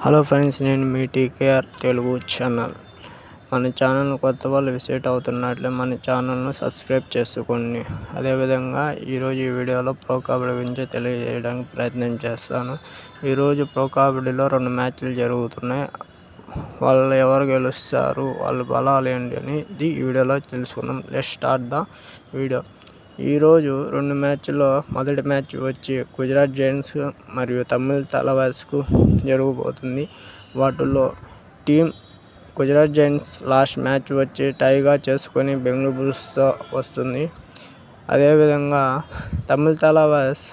Hello friends, నేను మీ TKR Telugu channel. మన channel కొత్త వాళ్ళు విజిట్ అవుతున్నట్లే మన ఛానల్ను సబ్స్క్రైబ్ చేసుకోండి. అదేవిధంగా ఈరోజు ఈ వీడియోలో ప్రో కబడ్డీ గురించి తెలియజేయడానికి ప్రయత్నం చేస్తాను. ఈరోజు ప్రో కబడ్డీలో 2 మ్యాచ్లు జరుగుతున్నాయి. వాళ్ళు ఎవరు గెలుస్తారు, వాళ్ళ బలాలు ఏంటి అనేది ఈ వీడియోలో తెలుసుకుందాం. Let's start the video. ఈరోజు 2 మ్యాచ్ల్లో మొదటి మ్యాచ్ వచ్చి గుజరాత్ జైంట్స్ మరియు తమిళ తలవాస్కు జరగబోతుంది. వాటిల్లో team Gujarat Giants last match వచ్చి టైగా చేసుకొని బెంగళూరు బుల్స్తో వస్తుంది. అదేవిధంగా తమిళ తలవాస్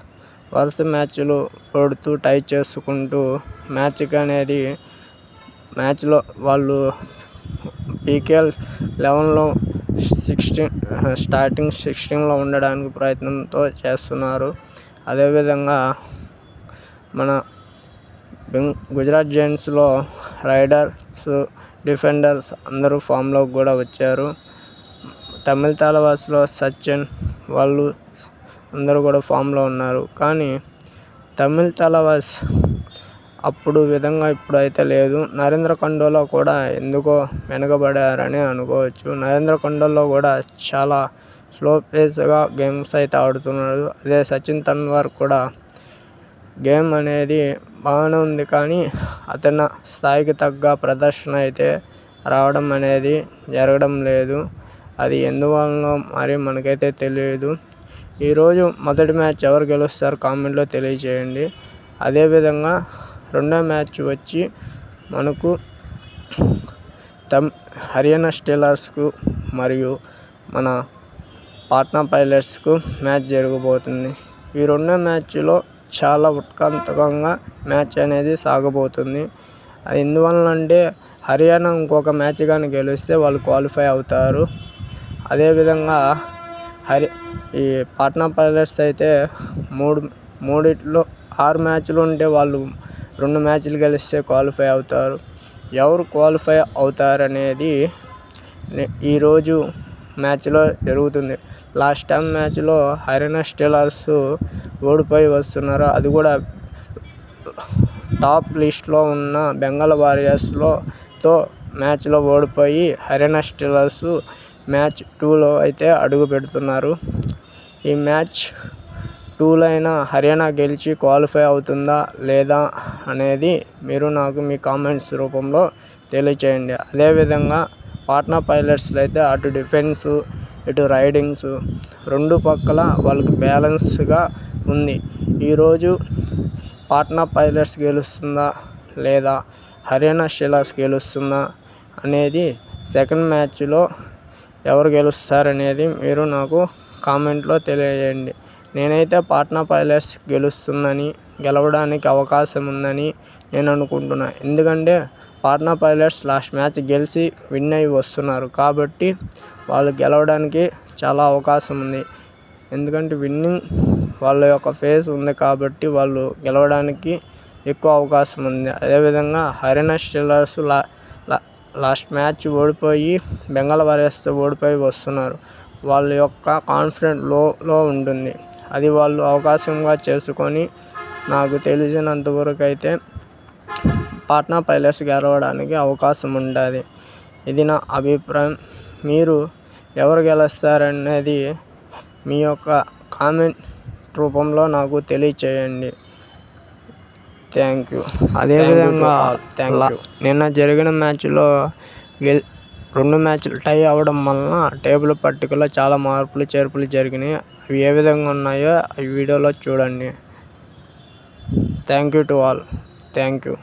వరుస మ్యాచ్లు ఓడుతూ టై చేసుకుంటూ మ్యాచ్లో వాళ్ళు పీకేఎల్ 11లో స్టార్టింగ్ 16లో ఉండడానికి ప్రయత్నంతో చేస్తున్నారు. అదేవిధంగా మన గుజరాత్ జైంట్స్లో రైడర్స్, డిఫెండర్స్ అందరూ ఫామ్లోకి కూడా వచ్చారు. తమిళ తలవాస్లో సచిన్ వాళ్ళు అందరూ కూడా ఫామ్లో ఉన్నారు. కానీ తమిళ తలవాస్ అప్పుడు విధంగా ఇప్పుడైతే లేదు. నరేంద్ర కొండలో కూడా ఎందుకో వెనుకబడారని అనుకోవచ్చు. నరేంద్ర కొండలో కూడా చాలా స్లో పేస్గా గేమ్స్ అయితే ఆడుతున్నాడు. అదే సచిన్ తన్వార్ కూడా గేమ్ అనేది బాగానే ఉంది, కానీ అతని స్థాయికి తగ్గ ప్రదర్శన అయితే రావడం అనేది జరగడం లేదు. అది ఎందువలనో మరి మనకైతే తెలియదు. ఈరోజు మొదటి మ్యాచ్ ఎవరు గెలుస్తారు కామెంట్లో తెలియజేయండి. అదేవిధంగా రెండో మ్యాచ్ వచ్చి మనకు హర్యానా స్టీలర్స్కు మరియు మన పాట్నా పైలట్స్కు మ్యాచ్ జరగబోతుంది. ఈ రెండో మ్యాచ్లో చాలా ఉత్కంఠంగా మ్యాచ్ అనేది సాగబోతుంది. అది ఎందువలనంటే హర్యానా ఇంకొక మ్యాచ్ కానీ గెలిస్తే వాళ్ళు క్వాలిఫై అవుతారు. అదేవిధంగా ఈ పాట్నా పైలట్స్ అయితే మూడిట్లో 6 మ్యాచ్లు ఉంటే వాళ్ళు 2 మ్యాచ్లు గెలిస్తే క్వాలిఫై అవుతారు. ఎవరు క్వాలిఫై అవుతారనేది ఈరోజు మ్యాచ్లో జరుగుతుంది. లాస్ట్ టైం మ్యాచ్లో హర్యానా స్టీలర్స్ ఓడిపోయి వస్తున్నారు. అది కూడా టాప్ లిస్ట్లో ఉన్న బెంగాల్ వారియర్స్తో మ్యాచ్లో ఓడిపోయి హర్యానా స్టీలర్స్ మ్యాచ్ 2లో అయితే అడుగు పెడుతున్నారు. ఈ మ్యాచ్ 2లో అయినా హర్యానా గెలిచి క్వాలిఫై అవుతుందా లేదా అనేది మీరు నాకు మీ కామెంట్స్ రూపంలో తెలియచేయండి. అదేవిధంగా పాట్నా పైలట్స్లో అయితే అటు డిఫెన్స్ ఇటు రైడింగ్స్ 2 పక్కల వాళ్ళకి బ్యాలెన్స్గా ఉంది. ఈరోజు పాట్నా పైలట్స్ గెలుస్తుందా లేదా హర్యానా స్టీలర్స్ గెలుస్తుందా అనేది సెకండ్ మ్యాచ్లో ఎవరు గెలుస్తారనేది మీరు నాకు కామెంట్లో తెలియజేయండి. నేనైతే పాట్నా పైలట్స్ గెలవడానికి అవకాశం ఉందని నేను అనుకుంటున్నా. ఎందుకంటే పాట్నా పైలట్స్ లాస్ట్ మ్యాచ్ గెలిచి విన్ అయి వస్తున్నారు కాబట్టి వాళ్ళు గెలవడానికి చాలా అవకాశం ఉంది. ఎందుకంటే విన్నింగ్ వాళ్ళ యొక్క ఫేస్ ఉంది కాబట్టి వాళ్ళు గెలవడానికి ఎక్కువ అవకాశం ఉంది. అదేవిధంగా హర్యానా స్టీలర్స్ లాస్ట్ మ్యాచ్ ఓడిపోయి బెంగాల్ వారియర్స్తో ఓడిపోయి వస్తున్నారు. వాళ్ళ యొక్క కాన్ఫిడెంట్ లో ఉంటుంది. అది వాళ్ళు అవకాశంగా చేసుకొని నాకు తెలిసినంతవరకు అయితే పాట్నా పైలట్స్ గెలవడానికి అవకాశం ఉంటుంది. ఇది నా అభిప్రాయం. మీరు ఎవరు గెలుస్తారనేది మీ యొక్క కామెంట్ రూపంలో నాకు తెలియచేయండి. Thank you. అదేవిధంగా నిన్న జరిగిన మ్యాచ్లో 2 మ్యాచ్లు టై అవ్వడం వలన టేబుల్ పట్టికలో చాలా మార్పులు చేర్పులు జరిగినాయి. అవి ఏ విధంగా ఉన్నాయో ఈ వీడియోలో చూడండి. Thank you to all. Thank you.